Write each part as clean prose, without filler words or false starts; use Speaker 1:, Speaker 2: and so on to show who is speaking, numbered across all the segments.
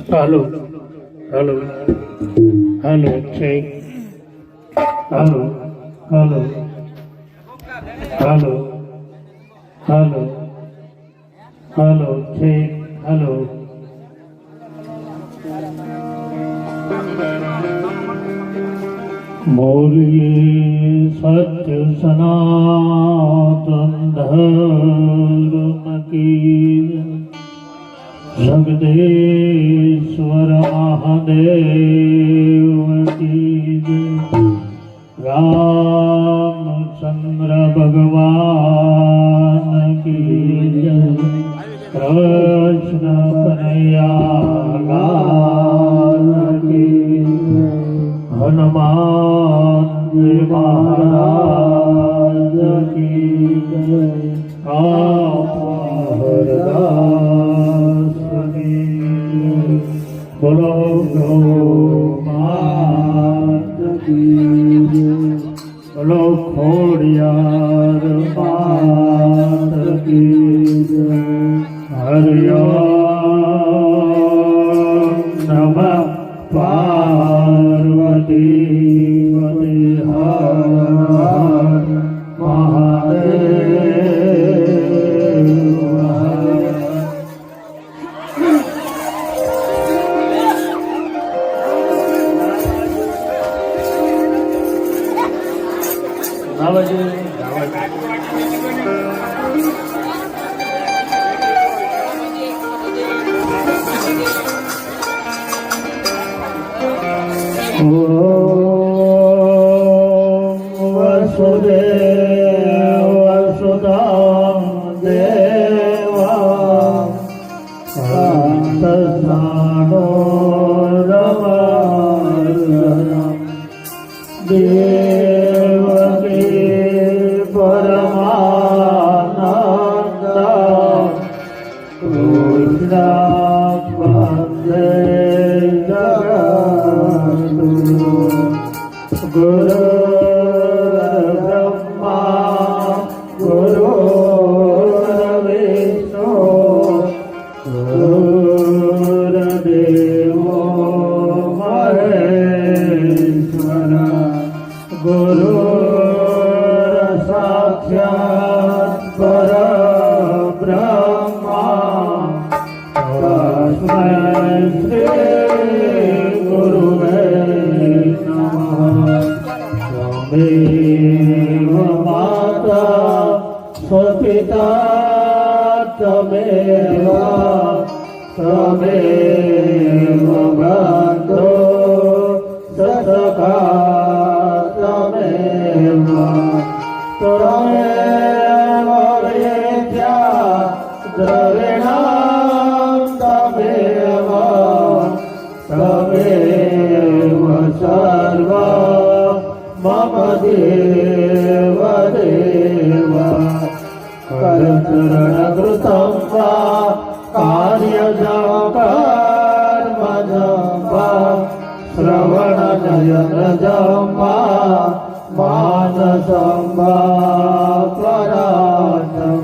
Speaker 1: Hello, hello, hello, check. Hello, hello, hello, hello, hello, check. Hello. बोलिए सत्य सनातन धर्म की जगदेश्वर महादेव की जय। रामचंद्र भगवान की जय। कृष्ण कन्हैया लाल की जय। हनुमान जी महाराज की जय। बोलो गौ मात की जय। बोलो खोड़ियार मात की जय। हरिओम नमः पार्वती पते हर हर महादेव। वसुदेव वसुधां देवा शांतसानो रमारमणं देवकी परमानंदा कृष्ण वंदे जगद्गुरु। गुरु ब्रह्मा गुरु विष्णु गुरुदेवो महेश्वर। गुरु साक्षात् परब्रह्मा तस्मै श्री गुरुवे त्वमेव माता स्वपिता त्वमेव त्वमेव बन्धो सखा त्वमेव त्वमेव विद्या द्रविणं त्वमेव त्वमेव सर्वं मम देव देव। करचरणकृतं वा कार्यजं कर्मजं वा श्रवणनयनजं वा मानसं वा पराणं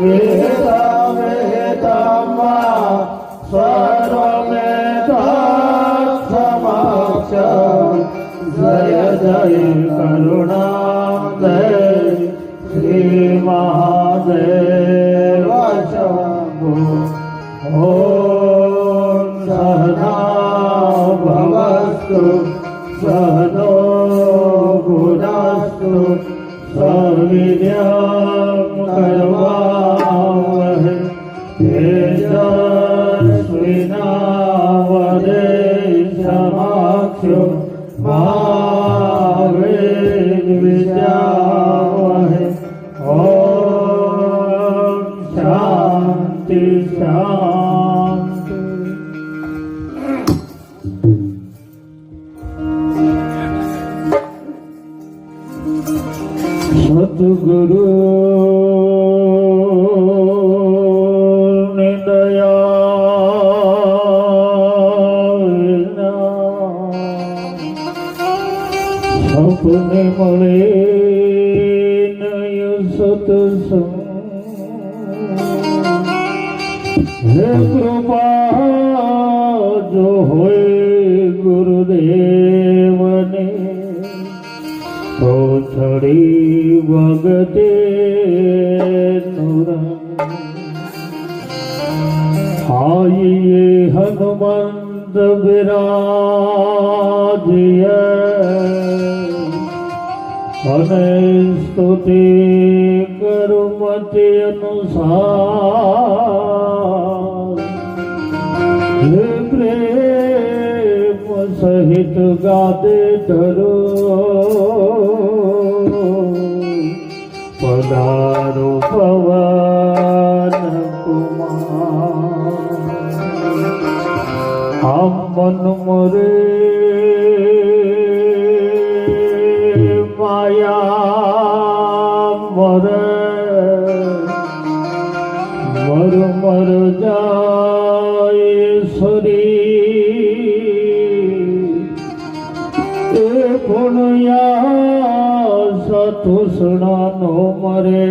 Speaker 1: वेदं वा सर्वमेतत्समाक्षम्। जय जय करुणादय श्री महादेव शंभो। ओम सहना भवस्तु सहनो भुनस्तु सवीर्यं करवावहै तेजस्विनावधीतमस्तु मा विद्विषावहै। સપને મળે નય સતસંગ હે કૃપા જો હોય ગુરુદેવને તો છડી વગતે નુરંગ આઈએ હનુમંત વિરાજીએ અને સ્તુતિ કર્મતિ અનુસાર હે પ્રેમ સહિત ગાદે ધરો પધારો પવન કુમાર આમ મન મરે માયા મરે મર મર જાય શરીર એ પુણ્યા સતુષણાનો મરે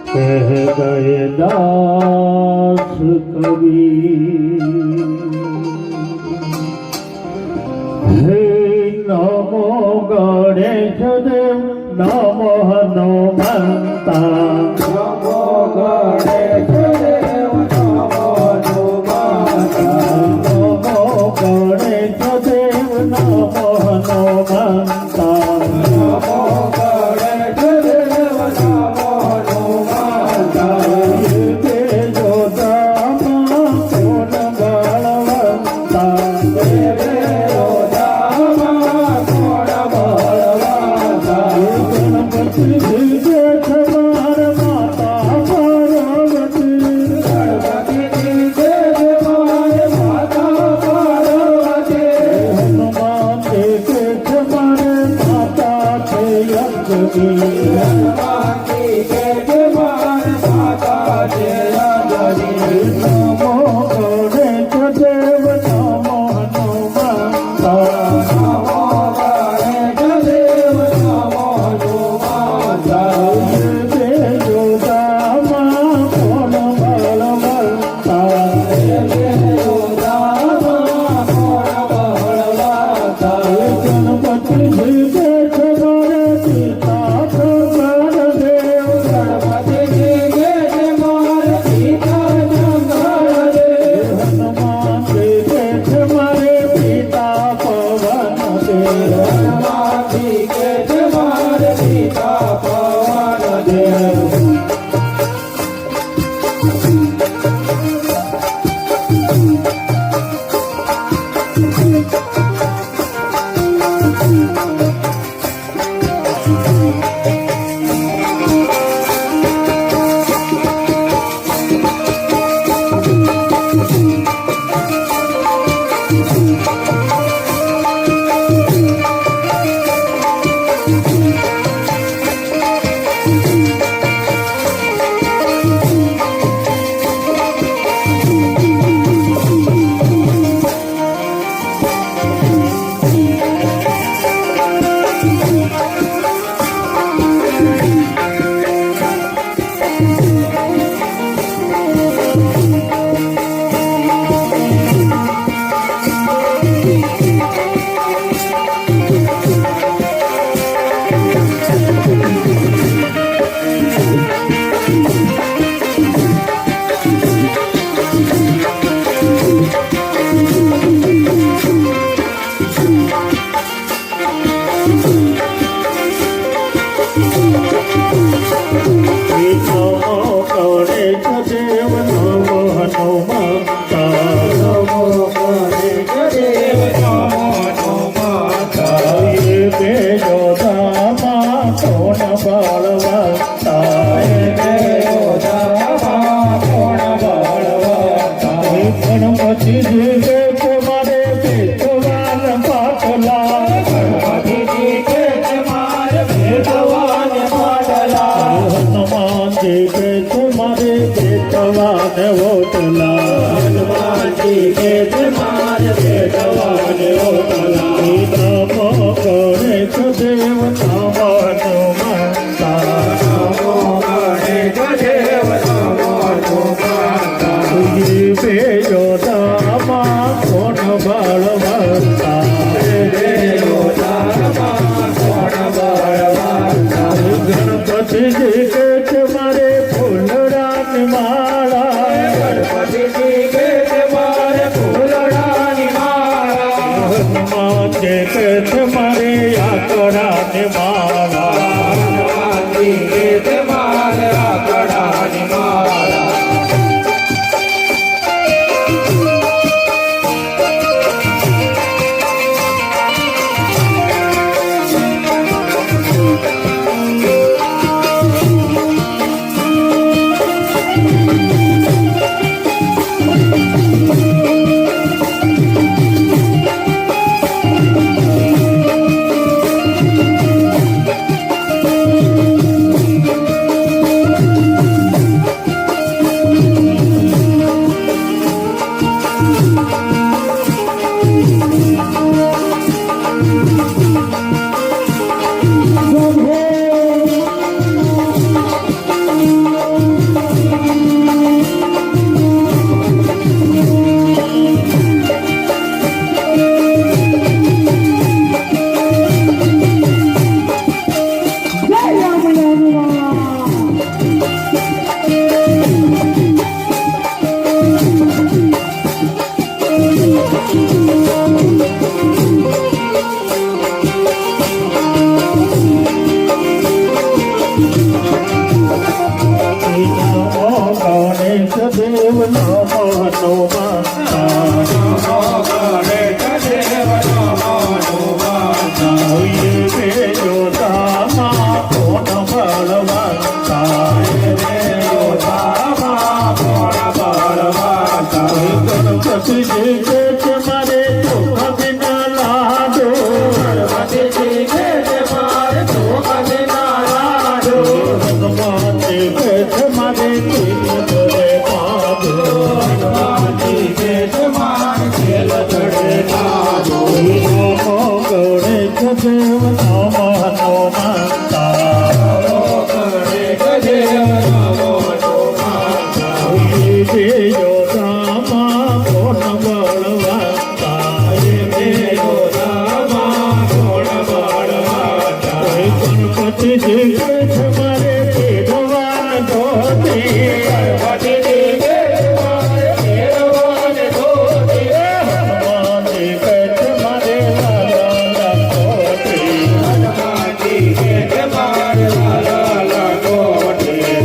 Speaker 1: કહ ગયે દાસ કબીર હે નમો ગણેશ દેવ નમો હનુમંતા
Speaker 2: નમો ગણેશ દેવ નમો હનુમંતા
Speaker 1: નમો ગણેશ દેવ નમો હનુમંતા
Speaker 2: નમો ગણેશ દેવ નમો હનુમંતા
Speaker 1: તેજો દામા પૂનમ કે છે મારે બેટવાને ઓટલા
Speaker 2: હનુમાનજી કે છે મારે બેટવાને ઓટલા
Speaker 1: નમો ગણેશ દેવ નમો હનુમંતા
Speaker 2: નમો ગણેશ દેવ નમો હનુમંતા
Speaker 1: બે યોધામાં કોણ બળવંતા ગણપતિજી કે છે મારે ફૂલડાની માળા
Speaker 2: ગણપતિજી કે છે મારે ફૂલડાની માળા
Speaker 1: હનુમાનજી કે છે મારે આકડાની માળા
Speaker 2: હનુમાનજી કે છે મારે આકડાની માળા
Speaker 1: દેવ નમો હનુમંતા
Speaker 2: નમો ગણેશ દેવ નમો હનુમંતા
Speaker 1: બે યોધામાં કોણ બળવંતા ગણપતિજી કે છે મારે દુઃખ વિના લાડો
Speaker 2: ગણપતિજી કે છે મારે દુઃખ વિના લાડો
Speaker 1: હનુમાનજી કે છે મારે તીર પાડો
Speaker 2: હનુમાનજી કે છે મારે ખેલ ચડે લાડો
Speaker 1: નમો ગણેશ દેવ નમો હનુમંતા
Speaker 2: નમો ગણેશ દેવ નમો હનુમંતા
Speaker 1: બે યોધામાં કોણ બળવંતા ગણપતિજી કે છે મારે ભગવાન ધોતી હનુમાનજી કે છે મારે લાલા ધોતી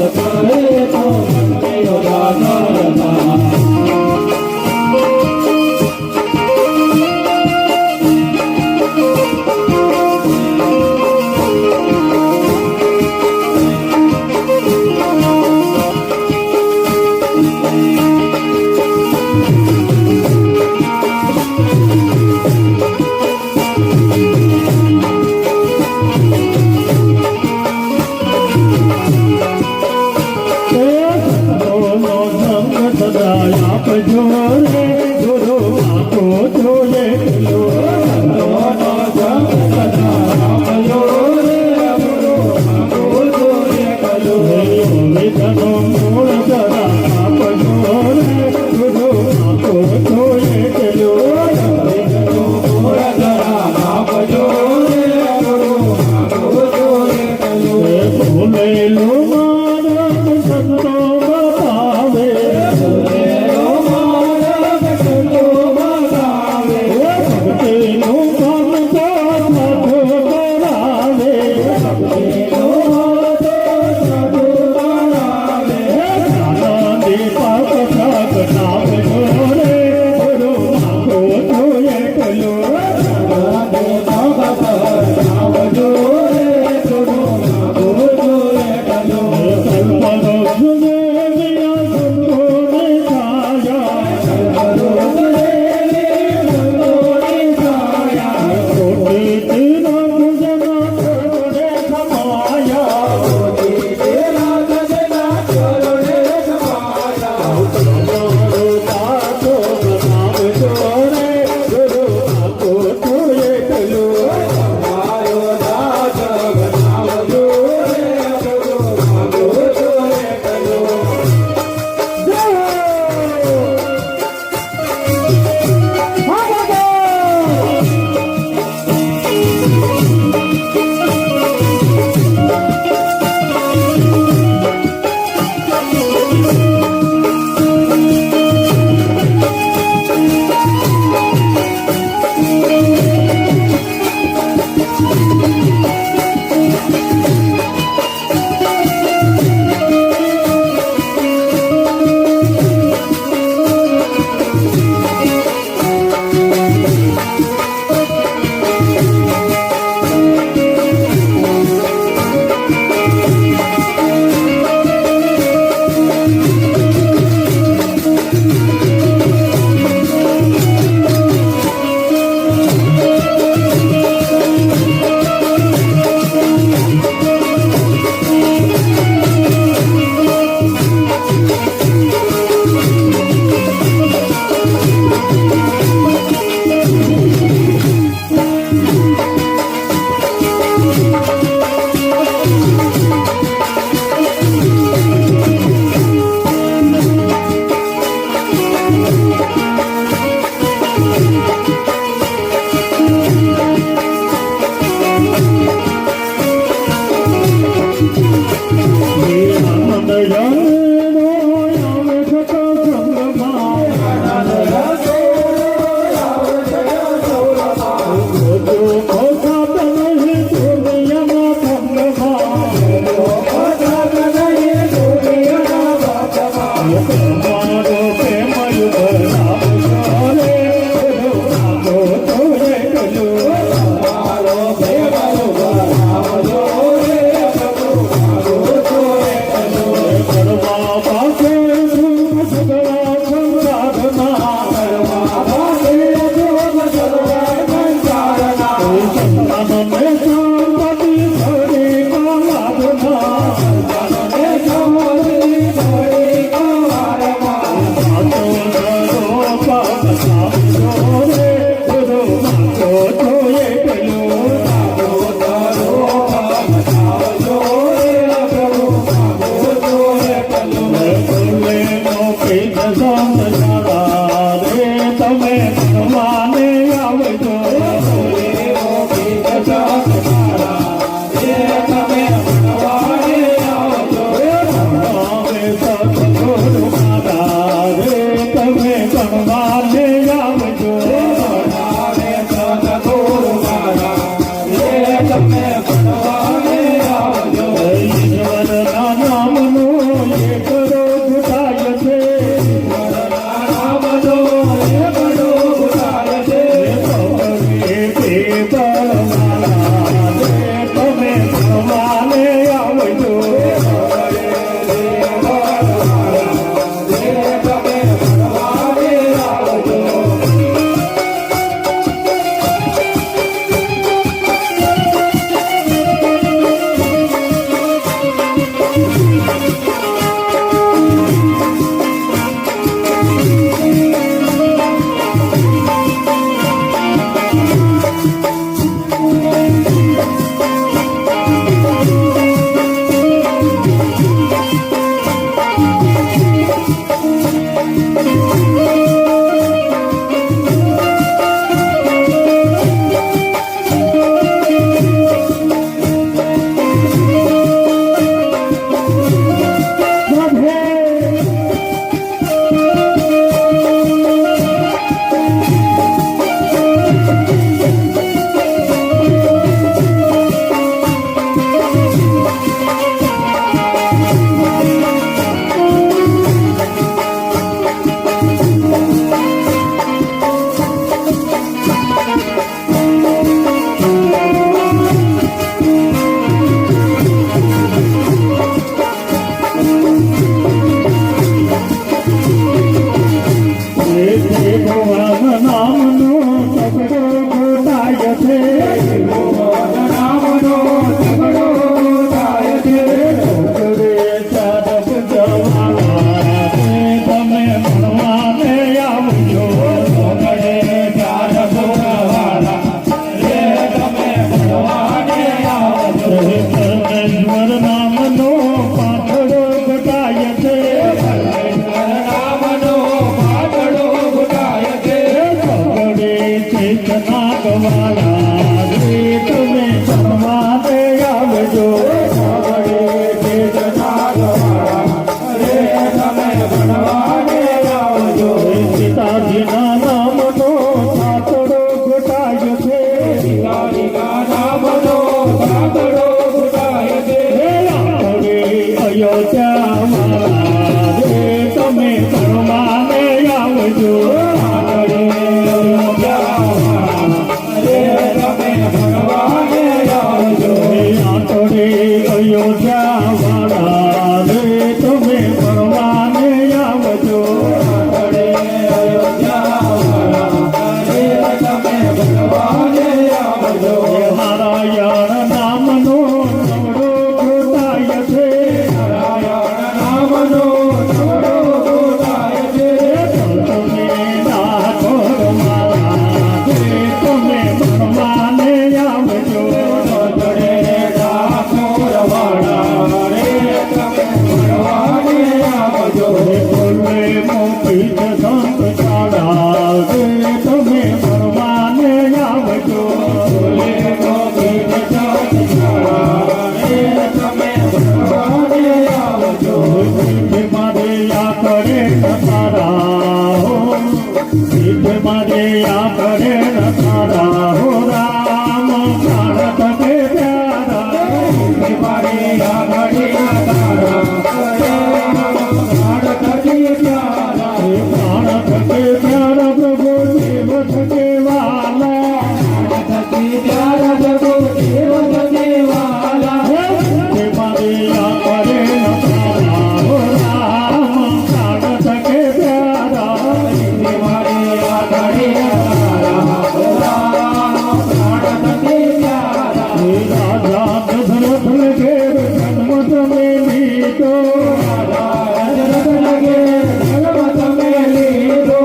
Speaker 2: કરે તો મંદિરો દાદરના
Speaker 1: આપજો રે ગુરુ આપો જોઈએ લો વેદનો મૂળ જરા આપજો રે ગુરુ આપો જોઈએ લો ભૂલેલું માનવ સંતો બતાવે આવજો ભગવાન નામનો સગડો ગોટાય છે નામનો સગડો ગોટાય છે છોકરે ચારપ જવાના તમે ભણવાને આવજો છોકરે ચારપ જવાના તમે ભણવાને આવજો પરમેશ્વર નામનો પાછળો ગટાય છે ચેતના ગવાળા રે તમે ભણવાને આવજો ચેતના ગવાળા રે તમે ભણવાને આવજો પિતાજીના નામનો સાતડો ઘટાય છે પિતાજીના નામનો સાતડો ઘટાય છે અયોધ્યા વાળા રે તમે ભણવાને આવજો અયોધ્યા વાળા રે તમે ભણવાને આવજો નારાયણ નામનો નવડો ગોટાય છે નારાયણ નામનો નવડો ગોટાય છે તમે ડાકોર મારા રે તમે ભણવાને આવજો સંત ચાડા રે તમે ભણવાને આવજો મારે આ કરે તારા હો મારે આ કરે તારા હો રામ પ્રાણ તકે પ્યારા મારે આ કરે તારા प्यारा प्रभु देव थके वाला प्यारा प्रभु देव थके वाला मारे या करे न तारा हो राम प्राण थके प्यारा मारे या करे न तारा हो राम प्राण थके प्यारा राजा दशरथ लगे जन्म में लीधो दशरथ लगे जन्म में लीधो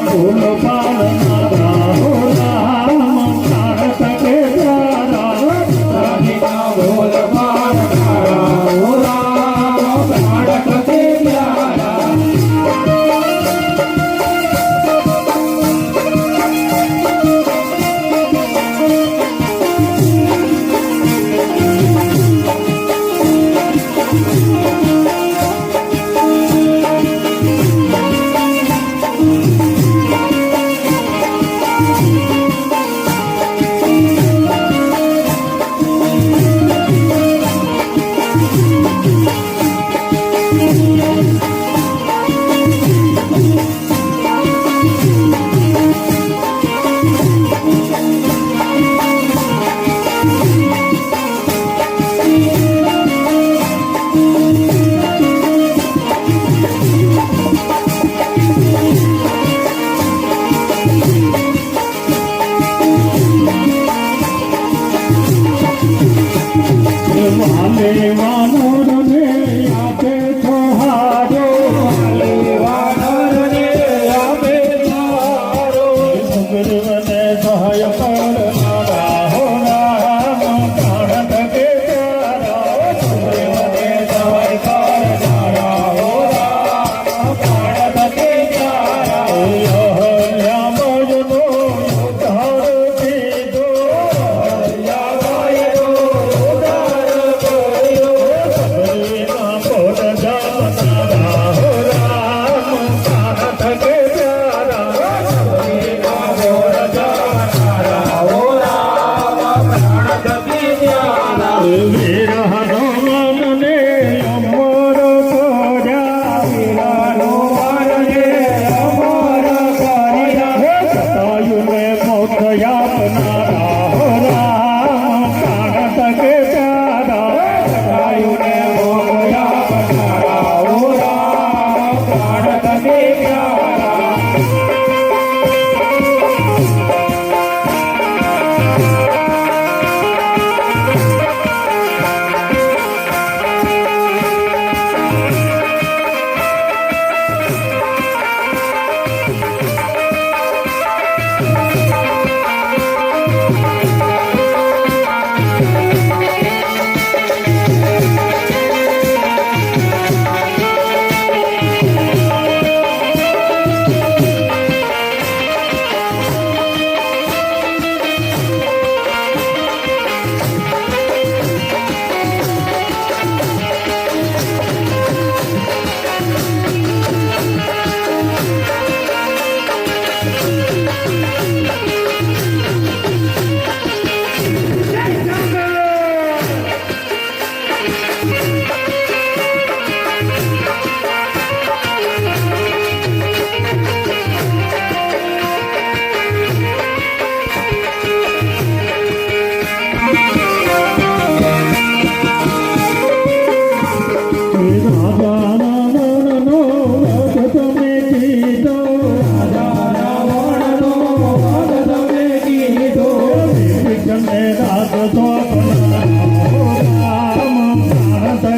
Speaker 1: फूल पाल नारा हो राम प्राण तके प्यारा फूल पाल नारा हो राम प्राण तके प्यारा વાનરને આપે છો હારો
Speaker 2: વાનરને આપે સહારો
Speaker 1: સુગ્રીવને સહાય કરનારા હો રામ પ્રાણ થકે પ્યારા
Speaker 2: સુગ્રીવને સહાય કરનારા હો રામ પ્રાણ થકે પ્યારા
Speaker 1: અહલ્યાબાઈનો ઉદ્ધાર કીધો
Speaker 2: યામાયનો ઉદ્ધાર કર્યો
Speaker 1: સબરીના પોત જામનારા હો રામ પ્રાણ થકે પ્યારા
Speaker 2: સબરીના બોલ જાનારા હો રામ પ્રાણ થકે પ્યારા
Speaker 1: વીર હનુમાનને અમર કર્યા
Speaker 2: વીરાનો મારને અમર કર્યા
Speaker 1: જટાયુને મોક્ષ આપનારા હો રામ પ્રાણ થકે પ્યારા
Speaker 2: જટાયુને મોકળ્યા પધારા હો રામ પ્રાણ થકે પ્યારા
Speaker 1: રાજાનો વધ તમે કીધો
Speaker 2: રાવણનો વધ તમે કીધો
Speaker 1: વિઘ્ને રાત તો રામ પ્રાણ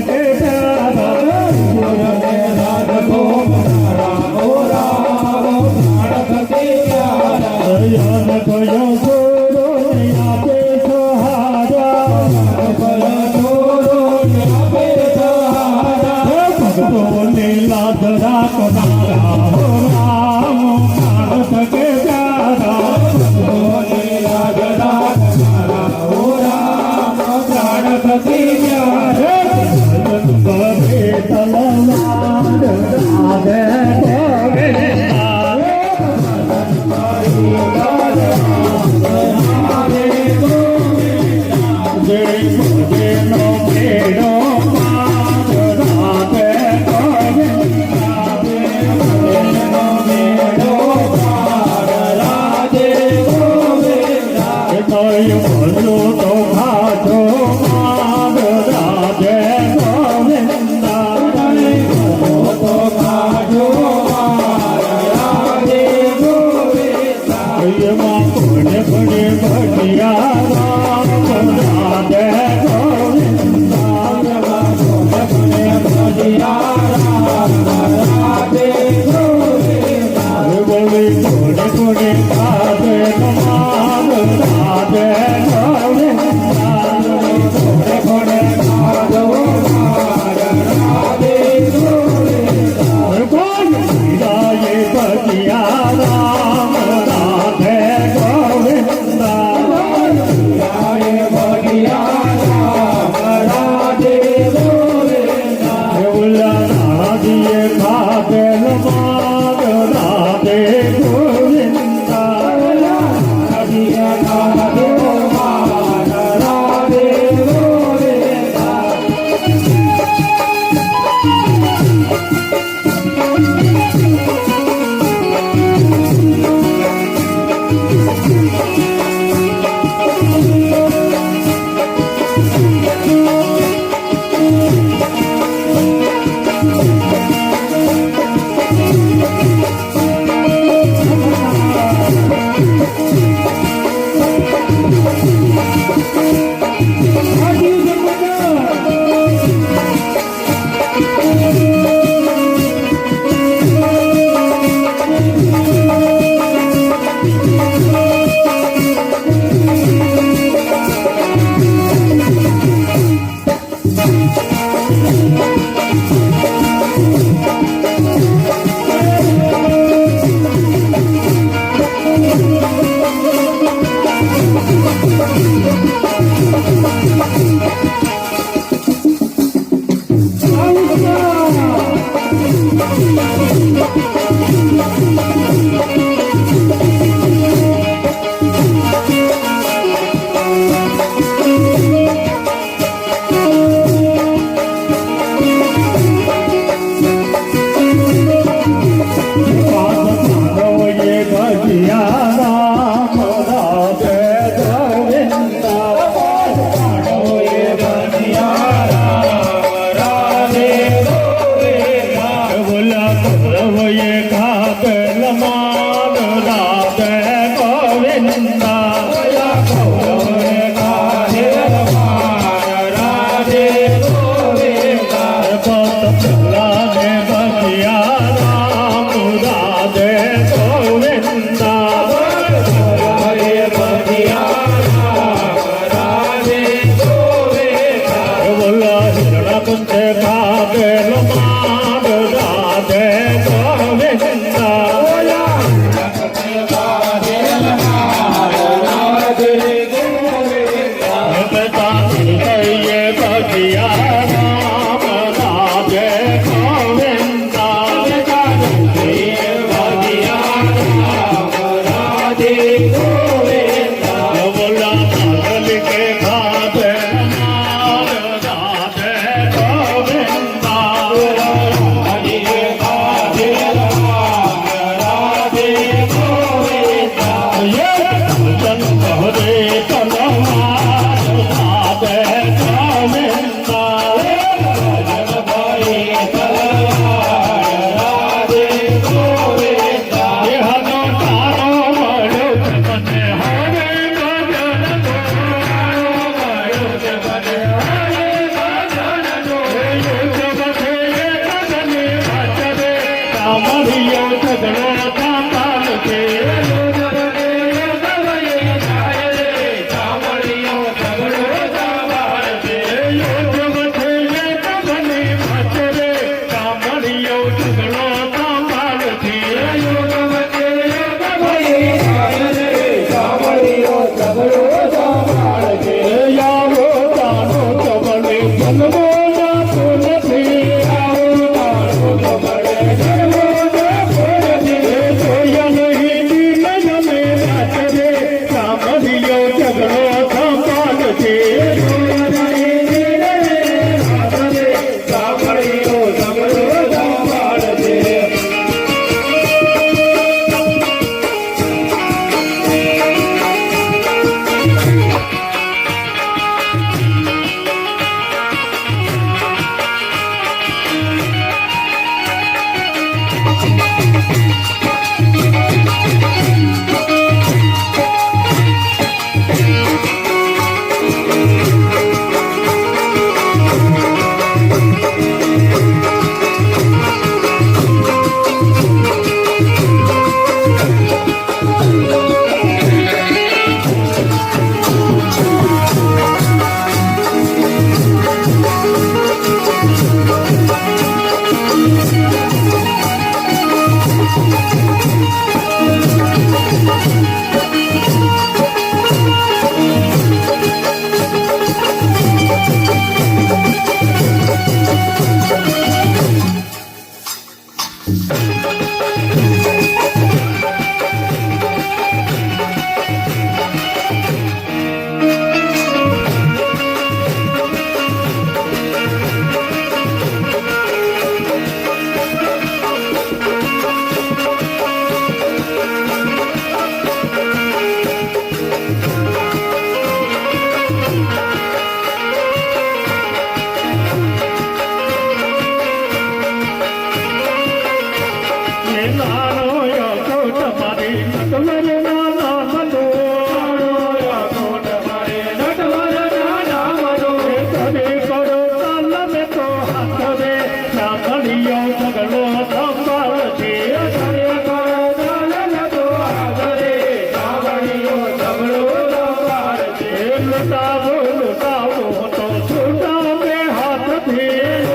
Speaker 1: લૂટાવો લૂટાવો તો છૂટા બે હાથથી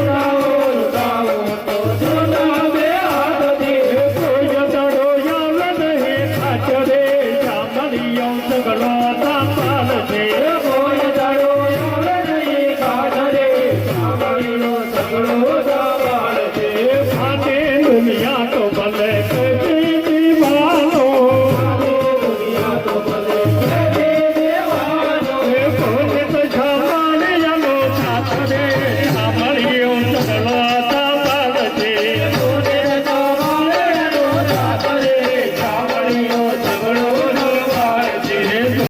Speaker 2: પગલું